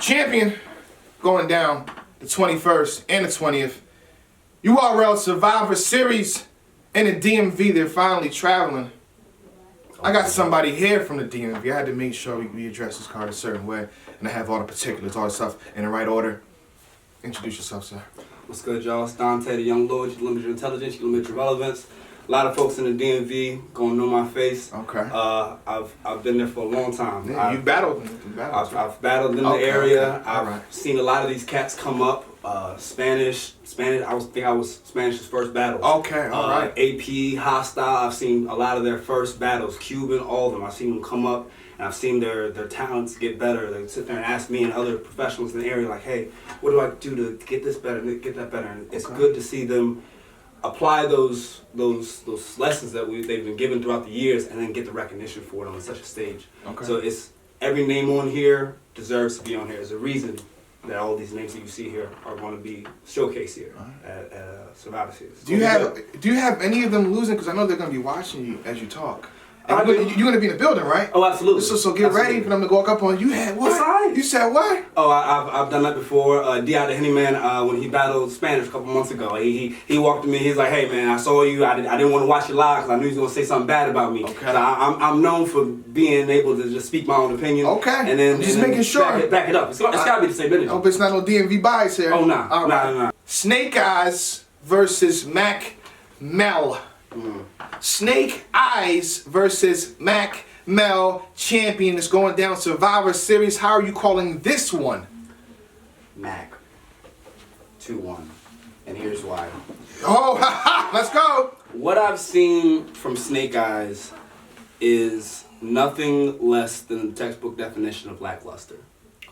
Champion going down the 21st and the 20th. URL Survivor Series in the DMV. They're finally traveling. I got somebody here from the DMV. I had to make sure we address this card a certain way, and I have all the particulars, all the stuff in the right order. Introduce yourself, sir. What's good, y'all? It's Dante, the young lord. You limit your intelligence, you limit your relevance. A lot of folks in the DMV gonna know my face. Okay. I've been there for a long time. Yeah, you battled. I've battled in the area. Okay. I've seen a lot of these cats come up. Spanish. I was Spanish's first battle. Okay, all right. AP, Hostile. I've seen a lot of their first battles. Cuban, all of them. I've seen them come up, and I've seen their talents get better. They sit there and ask me and other professionals in the area, like, "Hey, what do I do to get this better, get that better?" And it's good to see them apply those lessons that they've been given throughout the years, and then get the recognition for it on such a stage. Okay. So it's every name on here deserves to be on here. There's a reason that all these names that you see here are going to be showcased here at Survivor Series. Do you have any of them losing? Because I know they're going to be watching you as you talk. I You're do. going to be in the building, right? Oh, absolutely. So get ready for them to walk up on you. You had what? It's fine. You said what? Oh, I've done that before. D.I. the Hennyman, when he battled Spanish a couple months ago, he walked to me. He's like, "Hey man, I saw you. I didn't want to watch you live because I knew he was gonna say something bad about me. Okay. So I'm known for being able to just speak my own opinion. Okay. And then Just making sure. back it up. It's gotta be the same energy. I hope it's not no DMV bias here. Oh nah. All right. Nah. Snake Eyes versus Mac Mel. Snake Eyes versus Mac Mel. Champion is going down Survivor Series. How are you calling this one? Mac. 2-1. And here's why. Oh, let's go. What I've seen from Snake Eyes is nothing less than the textbook definition of lackluster.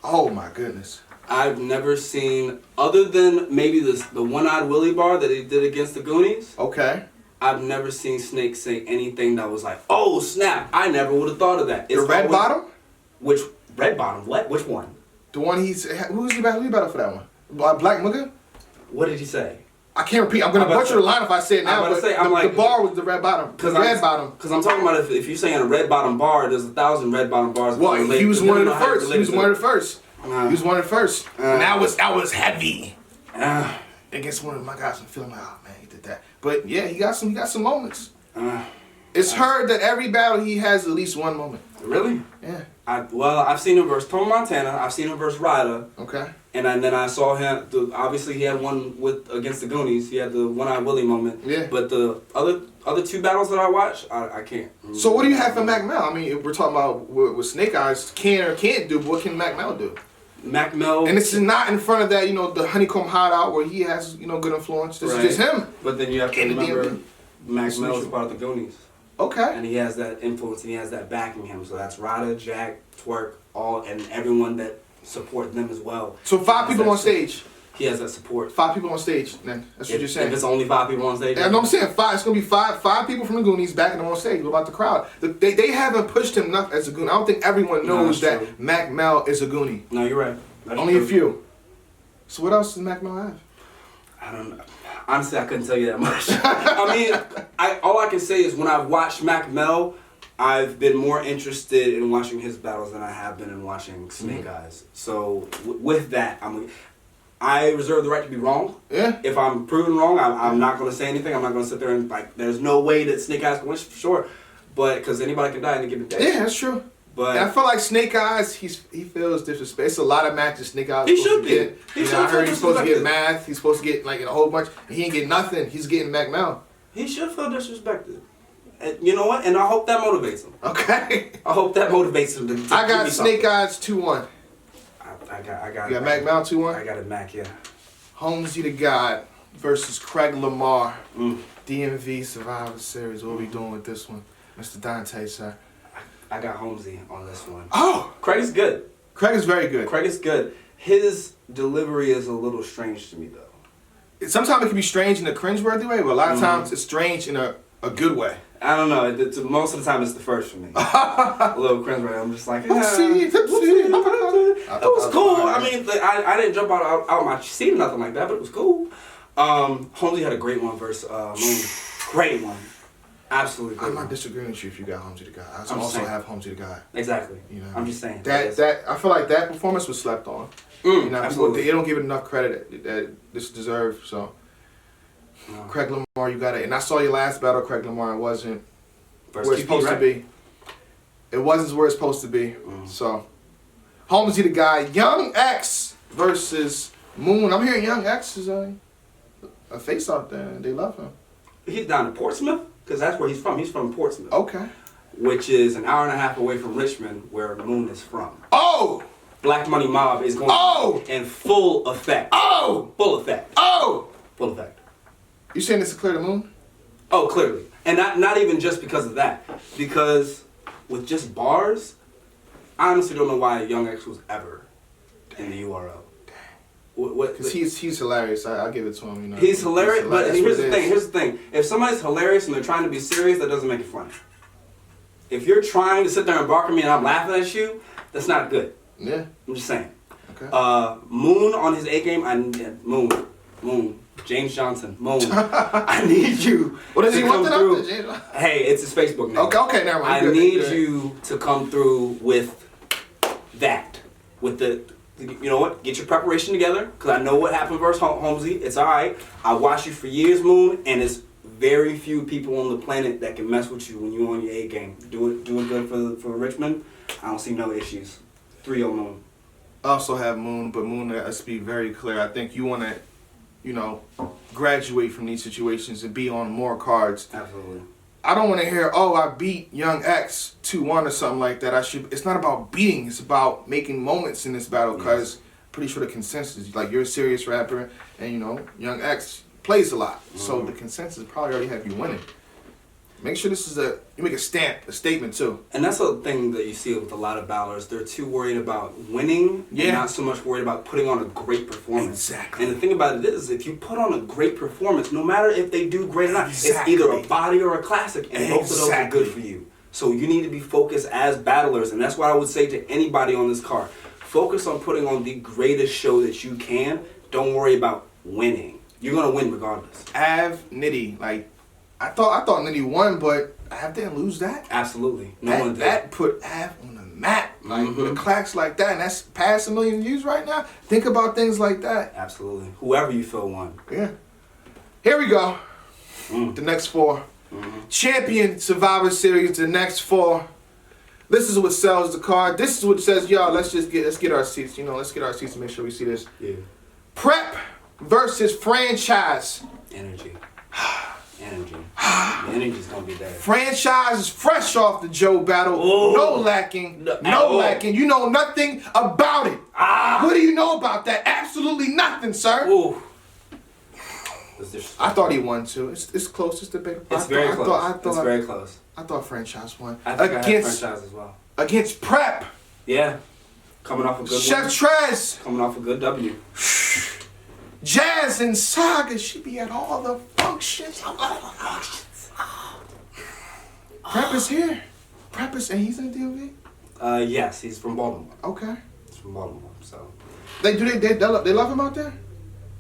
Oh my goodness. I've never seen, other than maybe the one-eyed Willie bar that he did against the Goonies, Okay. I've never seen Snake say anything that was like, "Oh snap! I never would have thought of that." The red always, bottom? Which red bottom? What? Which one? The one who's he battle for that one? Black Mugga? What did he say? I can't repeat. I'm gonna butcher the line if I say it now. I'm But about to say, the bar was the red bottom. The red bottom. Because I'm talking about if you're saying a red bottom bar, there's 1,000 red bottom bars. Well, he was one of the first. He was one of the first. He was one of the first. And that was heavy. Uh, Against one of my guys, I'm feeling like, oh man, he did that. But yeah, he got some moments. uh, It's heard that every battle he has at least one moment. really? Yeah. I've seen him versus Tony Montana. I've seen him versus Ryder. Okay. And then I saw him. Obviously, he had one against the Goonies. He had the one-eyed Willie moment. Yeah. But the other two battles that I watched, I can't. So what do you have for Mac Mel? I mean, if we're talking about what Snake Eyes can or can't do, but what can Mac Mel do? Mac Mel. And this is not in front of that, the honeycomb hideout where he has, good influence. This Right. is just him. But then you have to In the remember, DMV. Mac Mel is part of the Goonies. Okay. And he has that influence and he has that backing him. So that's Ryder, Jack, Twerk, and everyone that support them as well. So 5 people on stage. He has that support. 5 people on stage, then. That's what you're saying. If it's only 5 people on stage. And I'm saying 5. It's gonna be five people from the Goonies backing him on stage. What about the crowd? They haven't pushed him enough as a Goonie. I don't think everyone knows that's that true. Mac Mel is a Goonie. No, you're right. That's Only true. a few. So what else does Mac Mel have? I don't know. Honestly, I couldn't tell you that much. I mean, all I can say is when I've watched Mac Mel, I've been more interested in watching his battles than I have been in watching Snake Eyes. So with that, I reserve the right to be wrong. Yeah. If I'm proven wrong, I'm not going to say anything. I'm not going to sit there and there's no way that Snake Eyes can win for sure. But because anybody can die in a given day. Yeah, that's true. But And I feel like Snake Eyes, he feels disrespect. It's a lot of matches Snake Eyes He supposed should to be. get. He should I heard feel he's supposed to get disrespected. math. He's supposed to get a whole bunch. And he ain't get nothing. He's getting Mac Mel. he should feel disrespected. And you know what? And I hope that motivates him. Okay. I hope that motivates him to I got give me Snake something. Eyes 2-1. I got. You got Mac Mel 2-1? I got a Mac, yeah. Holmesy the God versus Craig Lamar. Mm. DMV Survivor Series. What are we doing with this one? Mr. Dante, sir. I got Holmesy on this one. Oh! Craig is good. Craig is very good. Craig is good. His delivery is a little strange to me, though. Sometimes it can be strange in a cringeworthy way, but a lot of times it's strange in a good way. I don't know. Most of the time, it's the first for me. A little cringe, right? I'm just like, Oopsie, It oopsie. was cool. I mean, I didn't jump out my seat or nothing like that, but it was cool. Holmesy had a great one versus Moon. Great one. Absolutely. I'm not disagreeing with you if you got Holmesy the God. I I'm also saying. have Holmesy the God. Exactly. You know, I'm just saying. that I feel like that performance was slept on. You know, absolutely. they don't give it enough credit that this deserves. So, No. Craig Lamar, you got it. And I saw your last battle, Craig Lamar. It wasn't Versus where it's QP, supposed right? to be. It wasn't where it's supposed to be. So, Holmesy the guy. Young X versus Moon. I'm hearing Young X is a face out there. They love him. He's down in Portsmouth because that's where he's from. He's from Portsmouth, Okay. which is an hour and a half away from Richmond, where Moon is from. Oh! Black Money Mob is going in full effect. Oh! Full effect. Oh! Full effect. You saying this is Clear the Moon? Oh, clearly. And not even just because of that. Because with just bars, I honestly don't know why Young X was ever in the URL. Because he's hilarious. I'll give it to him. You know, He's hilarious, but That's here's what the it thing. is. Here's the thing. If somebody's hilarious and they're trying to be serious, that doesn't make it funny. If you're trying to sit there and bark at me and I'm laughing at you, that's not good. Yeah. I'm just saying. Okay. Moon on his A game. Moon. James Johnson. Moon. I need you. What does to he want come to through. do? Hey, it's his Facebook name. Okay, never mind. I Good, need good. you to come through with that. With the, you know what? Get your preparation together, because I know what happened versus Holmesy. It's all right. I watched you for years, Moon, and it's very few people on the planet that can mess with you when you're on your A game. Doing good for Richmond. I don't see no issues. 3-0 Moon. I also have Moon, but Moon, let's be very clear. I think you want to, graduate from these situations and be on more cards. Absolutely. I don't want to hear, oh, I beat Young X 2-1 or something like that. It's not about beating. It's about making moments in this battle, because pretty sure the consensus is, like, you're a serious rapper, and, Young X plays a lot. So the consensus probably already have you winning. Make sure this is you make a statement too. And that's the thing that you see with a lot of battlers. They're too worried about winning and not so much worried about putting on a great performance. Exactly. And the thing about it is, if you put on a great performance, no matter if they do great or not, Exactly. it's either a body or a classic, and both of those are good for you. So you need to be focused as battlers, and that's what I would say to anybody on this card. Focus on putting on the greatest show that you can. Don't worry about winning. You're gonna win regardless. Av Nitty, like, I thought Nitty won, but Av didn't lose that. Absolutely. No one did. That put Av on the map. Like, with clacks like that, and that's past 1 million views right now. Think about things like that. Absolutely. Whoever you feel won. Yeah. Here we go. The next 4. Champion Survivor Series, the next 4. This is what sells the card. This is what says, y'all, let's get our seats. Let's get our seats to make sure we see this. Yeah. Prep versus Franchise. Energy. Energy. The energy's gonna be there. Franchise is fresh off the Joe battle. Ooh. No lacking. No, No lacking. You know nothing about it. What do you know about that? Absolutely nothing, sir. Ooh. I thought he won too. It's close. It's debatable. It's very close. It's very close. I thought Franchise won. I think I had Franchise as well. Against Prep. Yeah. Coming off a good Chef one. Trez. Coming off a good W. Jazz and Saga. She be at all the functions. Prep is here. Prep is, and he's in the DMV? Yes, he's from Baltimore. Okay. He's from Baltimore, so. They love him out there?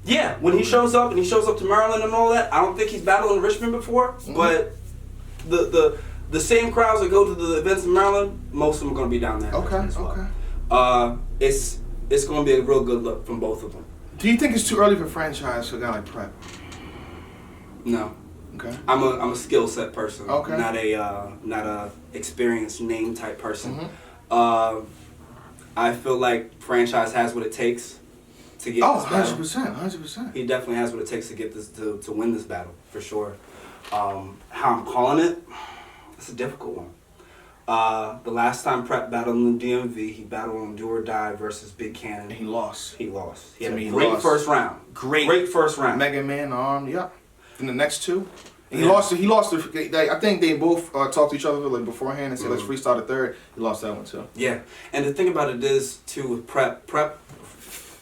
Yeah, when he shows up and he shows up to Maryland and all that, I don't think he's battled in Richmond before, but the same crowds that go to the events in Maryland, most of them are going to be down there. in Okay, Richmond as well. It's going to be a real good look from both of them. Do you think it's too early for Franchise for a guy like Prep? No. Okay. I'm a skill set person. Okay. Not a experienced name type person. I feel like Franchise has what it takes to get this battle. 100%. He definitely has what it takes to get this to win this battle for sure. How I'm calling it, it's a difficult one. The last time Prep battled in the DMV, he battled on Do or Die versus Big Cannon. And he lost. He lost. He To had me, a he great lost. first round. Great first round. Mega Man armed, yep. In the next 2. And he Yeah. lost. I think they both talked to each other like beforehand and said, let's freestyle the third. He lost that one too. Yeah, and the thing about it is too with Prep.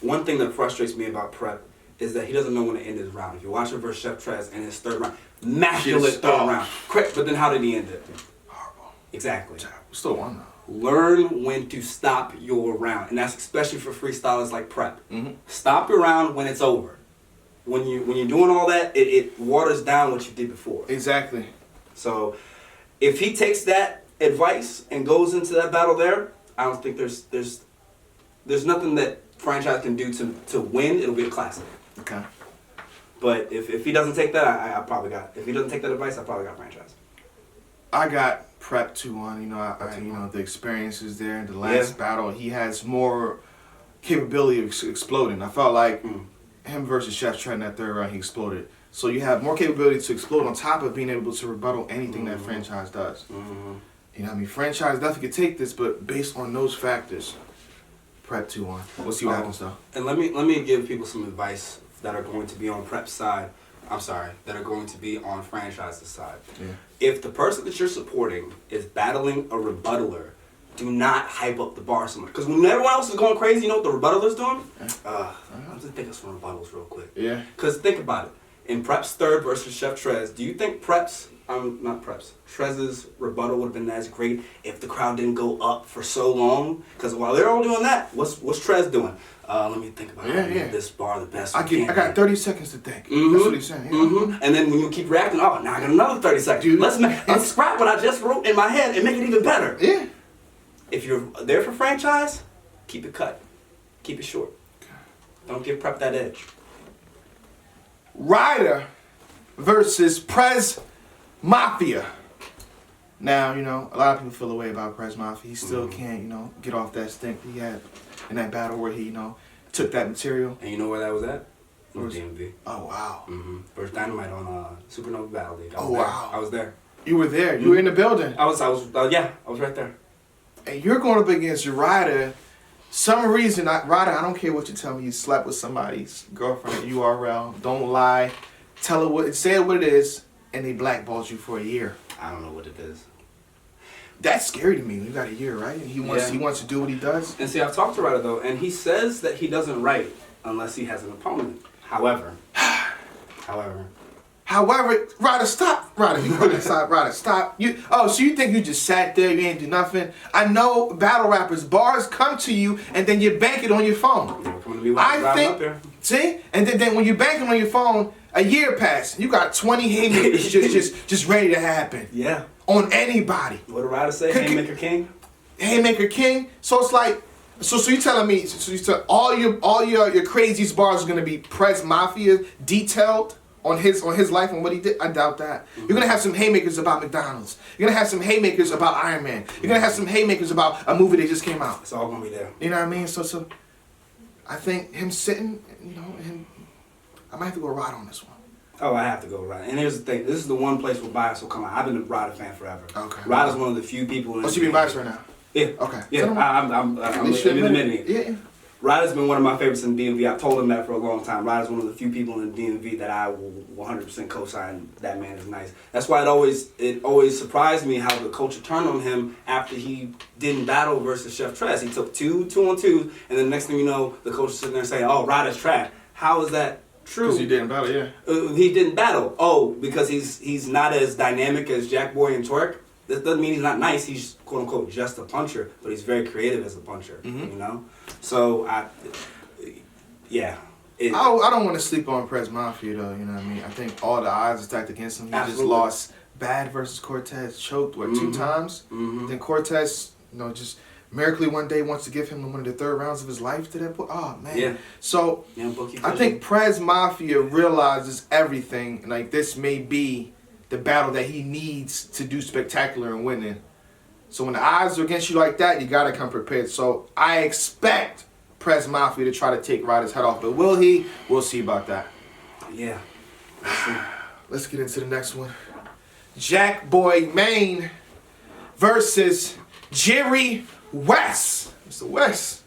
One thing that frustrates me about Prep is that he doesn't know when to end his round. If you watch him versus Chef Trez in his third round, immaculate Just third stop. round. Correct, but then how did he end it? Horrible. Exactly. Still won though. Learn when to stop your round, and that's especially for freestylers like Prep. Mhm. Stop your round when it's over. When you're doing all that, it waters down what you did before. Exactly. So if he takes that advice and goes into that battle there, I don't think there's nothing that franchise can do to win. It'll be a classic. Okay. But if he doesn't take that, I probably got. If he doesn't take that advice, I probably got franchise. I got Prep 2-1. You know, the experiences there in the last battle. He has more capability of exploding. I felt like him versus Chef Trent in that third round, he exploded. So you have more capability to explode on top of being able to rebuttal anything that franchise does. You know what I mean? Franchise definitely could take this, but based on those factors, Prep 2-1. We'll see what happens though. And let me give people some advice that are going to be on Prep's side. I'm sorry, that are going to be on franchise's side. Yeah. If the person that you're supporting is battling a rebuttaler, do not hype up the bar so much. Because when everyone else is going crazy, you know what the rebuttalers doing? I'm just thinking some rebuttals real quick. Yeah. Because think about it. In Prep's third versus Chef Trez, do you think Trez's rebuttal would have been as great if the crowd didn't go up for so long? Because while they're all doing that, what's Trez doing? Let me think about this bar the best. I got 30 seconds to think. That's what he's saying. Yeah. And then when you keep reacting, now I got another 30 seconds. Dude, let's scrap what I just wrote in my head and make it even better. Yeah. If you're there for franchise, keep it cut. Keep it short. Don't give Prep that edge. Ryder versus Prez Mafia. Now, you know, a lot of people feel away about Prez Mafia. He still can't, you know, get off that stink he had in that battle where he, you know, took that material. And you know where that was at? In the DMV. Oh, wow. First Dynamite on Supernova Battle League. Wow. I was there. You were there. You were in the building. I was right there. And you're going up against Ryder. Some reason, Ryder, I don't care what you tell me, you slept with somebody's girlfriend at URL. Don't lie. Say it what it is, and they blackballed you for a year. I don't know what it is. That's scary to me. You got a year, right? He wants to do what he does. And see, I've talked to Ryder though, and he says that he doesn't write unless he has an opponent. However, Ryder, stop. Ryder, you put aside. Ryder, stop. So you think you just sat there, you ain't do nothing? I know battle rappers, bars come to you, and then you bank it on your phone. See? And then when you bank it on your phone, a year passed. You got 20 haymakers just ready to happen. Yeah. On anybody. What did Ryder say? Haymaker King? Haymaker King. So it's like, so you telling me, all your craziest bars are gonna be Prez Mafia detailed on his life and what he did? I doubt that. You're gonna have some haymakers about McDonald's. You're gonna have some haymakers about Iron Man. You're gonna have some haymakers about a movie that just came out. It's all gonna be there. You know what I mean? So I think him sitting, you know, I might have to go Ryder on this one. Oh, I have to go Ryder. And here's the thing. This is the one place where bias will come out. I've been a Ryder fan forever. Okay. Ryder's one of the few people. So you being biased right now? Yeah. Okay. Yeah. I'm admitting it. Yeah. Ryder's been one of my favorites in DMV. I've told him that for a long time. Ryder's one of the few people in DMV that I will 100% co-sign. That man is nice. That's why it always surprised me how the culture turned on him after he didn't battle versus Chef Trez. He took 2-on-2, and then the next thing you know, the coach is sitting there saying, "Oh, Ryder's trash." How is that true? Because he didn't battle, yeah. He didn't battle. Oh, because he's not as dynamic as Jack Boy and Twerk. That doesn't mean he's not nice. He's quote unquote just a puncher, but he's very creative as a puncher. You know, so I don't want to sleep on Prez Mafia though. You know what I mean? I think all the odds are stacked against him. He just lost bad versus Cortez, choked 2 times. Then Cortez, you know, just miraculously one day wants to give him one of the third rounds of his life to that point. Oh man. Yeah. So I think Prez Mafia realizes everything. Like this may be the battle that he needs to do spectacular and winning. So when the odds are against you like that, you gotta come prepared. So I expect Prez Mafia to try to take Ryder's head off, but will he? We'll see about that. Yeah. Let's get into the next one. Jack Boy Maine versus Jerry West. Mr. West.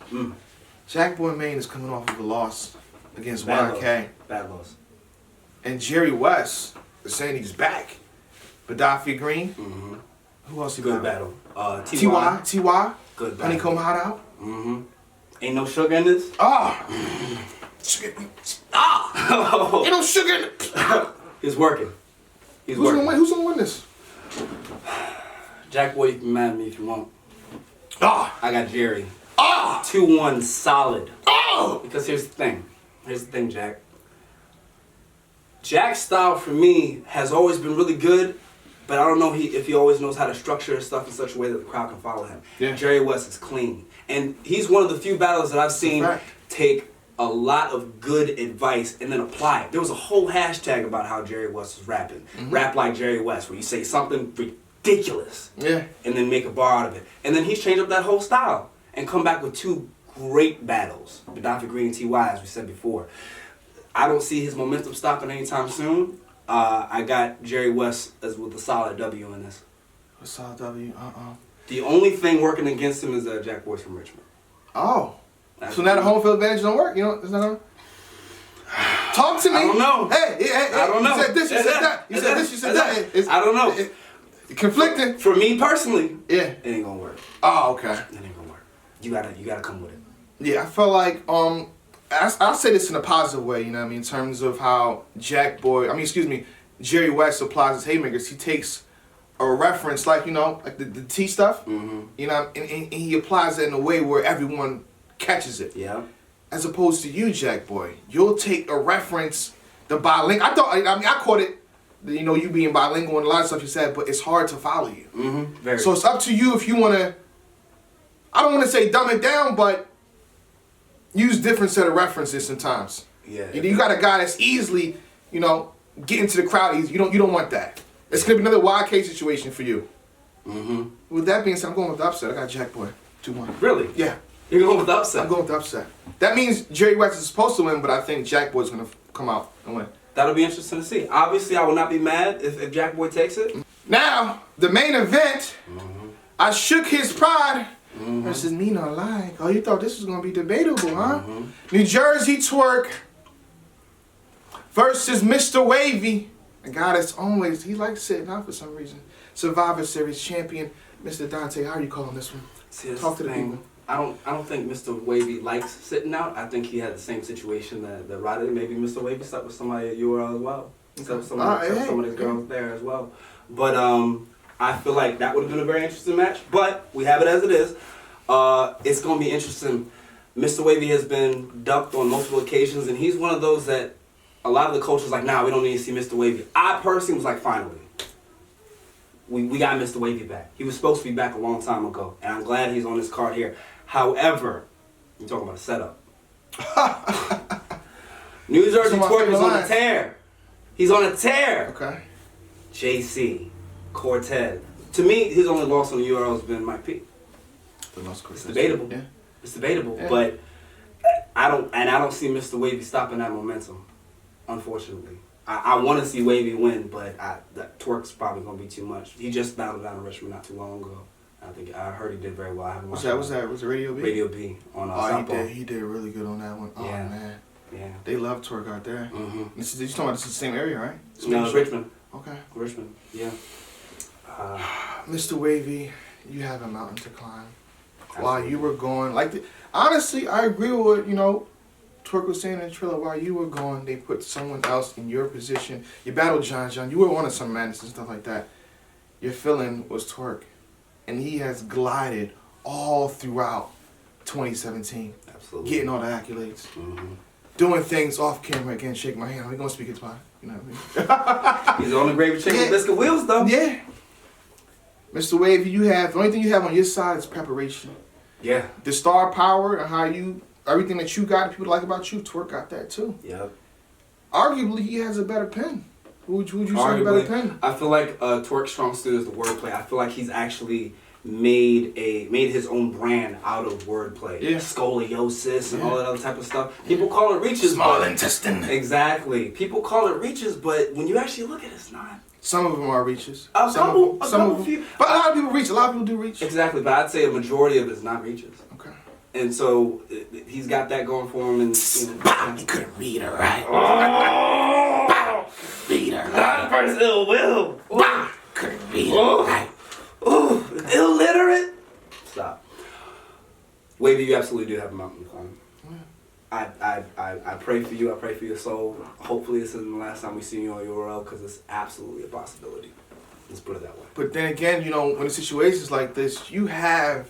Jack Boy Maine is coming off of a loss against YK. Bad loss. And Jerry West is saying he's back. Badafia Green. Who else he Good battle? T.Y. Good battle. Honeycomb Hideout. Ain't no sugar in this? Sugar. Oh! Ain't no sugar in it. He's working. Who's gonna win this? Jack Boy, you can mad at me if you want. Ah! I got Jerry. 2-1 solid. Because here's the thing, Jack. Jack's style for me has always been really good, but but I don't know if he always knows how to structure his stuff in such a way that the crowd can follow him. Yeah. Jerry West is clean, and he's one of the few battles that I've seen take a lot of good advice and then apply it. There was a whole hashtag about how Jerry West was rapping. Rap like Jerry West, where you say something ridiculous and then make a bar out of it. And then he's changed up that whole style and come back with 2 great battles. Gaddafi Green and T.Y., as we said before. I don't see his momentum stopping anytime soon. I got Jerry West as with a solid W in this. A solid W, The only thing working against him is Jack Boyce from Richmond. Oh. So now the home field advantage don't work? You know, it's not talk to me. I don't know. Hey, I don't know. You said this, you said that. You said this, you said that. I don't know. Conflicting. For me personally, it ain't gonna work. Oh, okay. It ain't gonna work. You gotta come with it. Yeah, I felt like I'll say this in a positive way, you know what I mean, in terms of how Jerry West applies his haymakers. He takes a reference like, you know, like the T stuff, you know, and he applies it in a way where everyone catches it. Yeah. As opposed to you, Jack Boy. You'll take a reference, the bilingual. I caught it, you know, you being bilingual and a lot of stuff you said, but it's hard to follow you. Very. So it's up to you if you want to, I don't want to say dumb it down, but use different set of references sometimes. Yeah. You got a guy that's easily, you know, get into the crowd easy. You don't want that. It's gonna be another wild case situation for you. With that being said, I'm going with the upset. I got Jack Boy 2-1. Really? Yeah. You're going with the upset? I'm going with the upset. That means Jerry West is supposed to win, but I think Jack Boy's gonna come out and win. That'll be interesting to see. Obviously, I will not be mad if Jack Boy takes it. Now, the main event, I shook his pride versus Nino Like. Oh, you thought this was gonna be debatable, huh? New Jersey Twork versus Mr. Wavy. A guy that's always, he likes sitting out for some reason. Survivor Series champion, Mr. Dante. How are you calling this one? See, Talk to the people. I don't think Mr. Wavy likes sitting out. I think he had the same situation that Roddy. Maybe Mr. Wavy slept with somebody at URL as well. Slept with some of these girls there as well. But I feel like that would have been a very interesting match. But we have it as it is. It's going to be interesting. Mr. Wavy has been ducked on multiple occasions, and he's one of those that a lot of the coaches like, nah, we don't need to see Mr. Wavy. I personally was like, finally. We got Mr. Wavy back. He was supposed to be back a long time ago, and I'm glad he's on this card here. However, you're talking about a setup. New Jersey Twork is on a tear. He's on a tear. Okay. JC, Cortez. To me, his only loss on the URL has been Mike P. It's debatable. Yeah. It's debatable, Yeah. but I don't see Mr. Wavy stopping that momentum. Unfortunately, I want to see Wavy win, but that Twork's probably gonna be too much. He just battled down in Richmond not too long ago. I heard he did very well. I haven't watched. Was that Radio B? Radio B on Southpaw. He did really good on that one. Oh Yeah. man. Yeah. They love Twork out there. You talking about this is the same area, right? No, Richmond. Okay. Richmond. Yeah. Mr. Wavy, you have a mountain to climb. Absolutely. While you were going, honestly, I agree with what, you know, Twork was saying in the trailer. While you were going, they put someone else in your position. You battled John. You were one of some madness and stuff like that. Your feeling was Twork. And he has glided all throughout 2017. Absolutely. Getting all the accolades. Doing things off camera. Again, shake my hand. We're going to speak it to you know what I mean? He's on the gravy chicken biscuit wheels, though. Yeah. Mr. Wavy, the only thing you have on your side is preparation. Yeah. The star power and everything that you got, people like about you, Twork got that too. Yep. Arguably, he has a better pen. Who would you say a better pen? I feel like Twork's strong suit is the wordplay. I feel like he's actually made his own brand out of wordplay. Yeah. Scoliosis and all that other type of stuff. People call it reaches. Small intestine. Exactly. People call it reaches, but when you actually look at it, it's not. Some of them are reaches. A couple few. But a lot of people reach. A lot of people do reach. Exactly, but I'd say a majority of it is not reaches. Okay. And so he's got that going for him. And You couldn't read her right. Read her that first ill will. Couldn't read her right. Ooh, illiterate. Stop. Wavy, you absolutely do have a mountain to climb. I pray for you. I pray for your soul. Hopefully this isn't the last time we see you on URL because it's absolutely a possibility. Let's put it that way. But then again, you know, when in situations like this, you have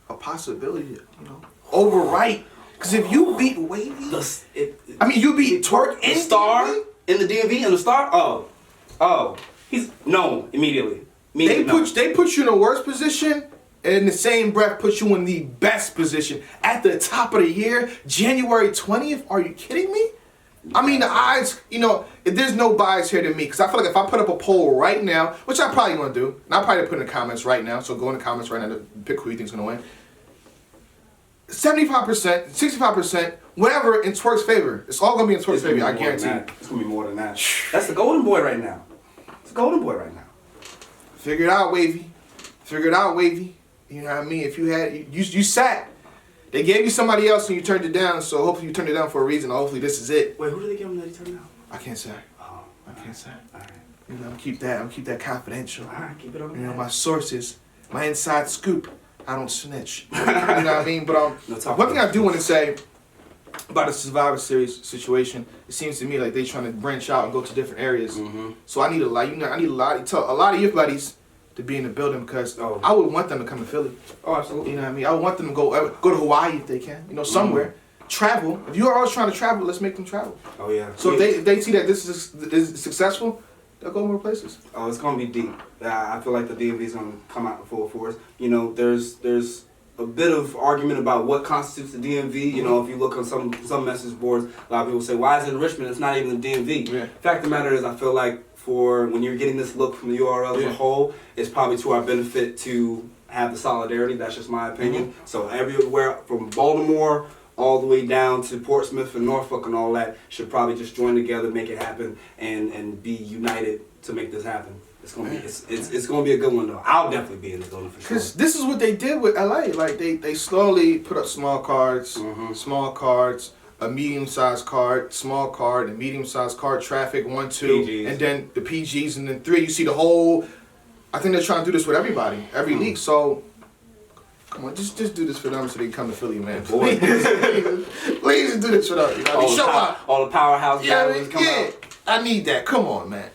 a possibility, you know, overwrite. Because if you beat Wavy, you beat Twork in the Star, in the DMV, and the Star. Oh, He's known immediately. They put you in the worst position, and in the same breath put you in the best position at the top of the year, January 20th. Are you kidding me? I mean, the odds, there's no bias here to me, because I feel like if I put up a poll right now, which I'm probably going to do, and I'll probably put in the comments right now, so go in the comments right now to pick who you think's going to win. 75%, 65%, whatever in Twerk's favor. It's all going to be in Twerk's favor, I guarantee you. It's going to be more than that. That's the golden boy right now. It's the golden boy right now. Figure it out, Wavy. Figure it out, Wavy. You know what I mean? If you had, you sat. They gave you somebody else and you turned it down, so hopefully you turned it down for a reason. Hopefully this is it. Wait, who did they give him that he turned down? I can't say. Oh, I can't say. All right. I'm gonna keep that confidential. All right, keep it on. My sources, my inside scoop. I don't snitch. You know what I mean? But one thing I do want to say about the Survivor Series situation, it seems to me like they're trying to branch out and go to different areas. Mm-hmm. So I need a lot of your buddies to be in the building, because I would want them to come to Philly. Oh, absolutely. You know what I mean? I would want them to go to Hawaii if they can. Somewhere. Travel. If you're always trying to travel, let's make them travel. Oh, yeah. So if they see that this is successful, they'll go more places. Oh, it's going to be deep. I feel like the DMV is going to come out in full force. There's a bit of argument about what constitutes the DMV. If you look on some message boards, a lot of people say, why is it in Richmond? It's not even the DMV. Yeah. Fact of the matter is, I feel like when you're getting this look from the URL as a whole, it's probably to our benefit to have the solidarity. That's just my opinion. Mm-hmm. So everywhere from Baltimore all the way down to Portsmouth and Norfolk and all that should probably just join together, make it happen, and be united to make this happen. It's gonna be it's gonna be a good one though. I'll definitely be in the building for sure. Because this is what they did with LA. Like they slowly put up small cards, a medium-sized card, small card, a medium-sized card, traffic, 1, 2, PGs. and then the PGs, and then 3. You see the whole. I think they're trying to do this with everybody, every league. So, come on, just do this for them so they can come to Philly, man. Boy. Please do this for them. All the powerhouse battles come out. I need that. Come on, man.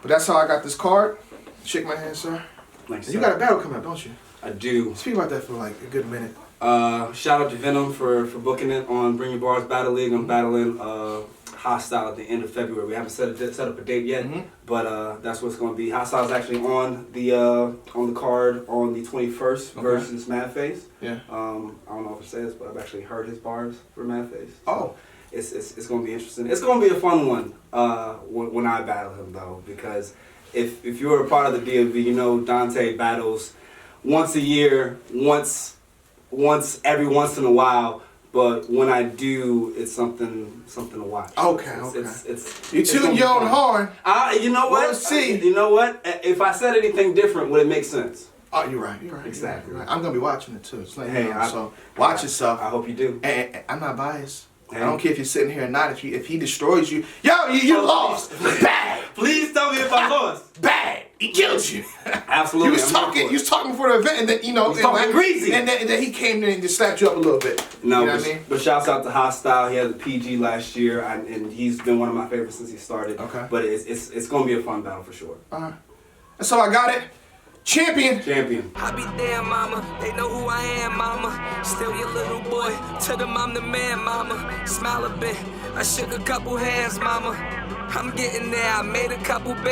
But that's how I got this card. Shake my hand, sir. Thanks, You got a battle coming up, don't you? I do. Speak about that for like a good minute. Shout out to Venom for booking it on Bring Your Bars Battle League. I'm battling Hostile at the end of February. We haven't set up a date yet, but that's what's going to be. Hostile's actually on the card on the 21st versus Madface. Yeah. I don't know if it says, but I've actually heard his bars for Madface. Oh. It's going to be interesting. It's going to be a fun one when I battle him though, because if you're a part of the DMV, Dante battles once a year, every once in a while. But when I do, it's something to watch. Okay. You it's tune your own horn. You know what? We'll see. You know what? If I said anything different, would it make sense? Oh, you're right. Exactly. You're right. I'm gonna be watching it too. Hey, so watch yourself. I hope you do. And I'm not biased. Hey. I don't care if you're sitting here or not. If he destroys you, you lost. Bad. Please tell me if I lost. Bad. He killed you. Absolutely. You was talking before the event, and then he was talking greasy, and then he came in and just slapped you up a little bit. No, you know what I mean? But shouts out to Hostile. He had the PG last year, and he's been one of my favorites since he started. Okay. But it's gonna be a fun battle for sure. All right. That's all I got it. Champion. I be there, mama. They know who I am, mama. Still your little boy. Tell them I'm the man, mama. Smile a bit. I shook a couple hands, mama. I'm getting there. I made a couple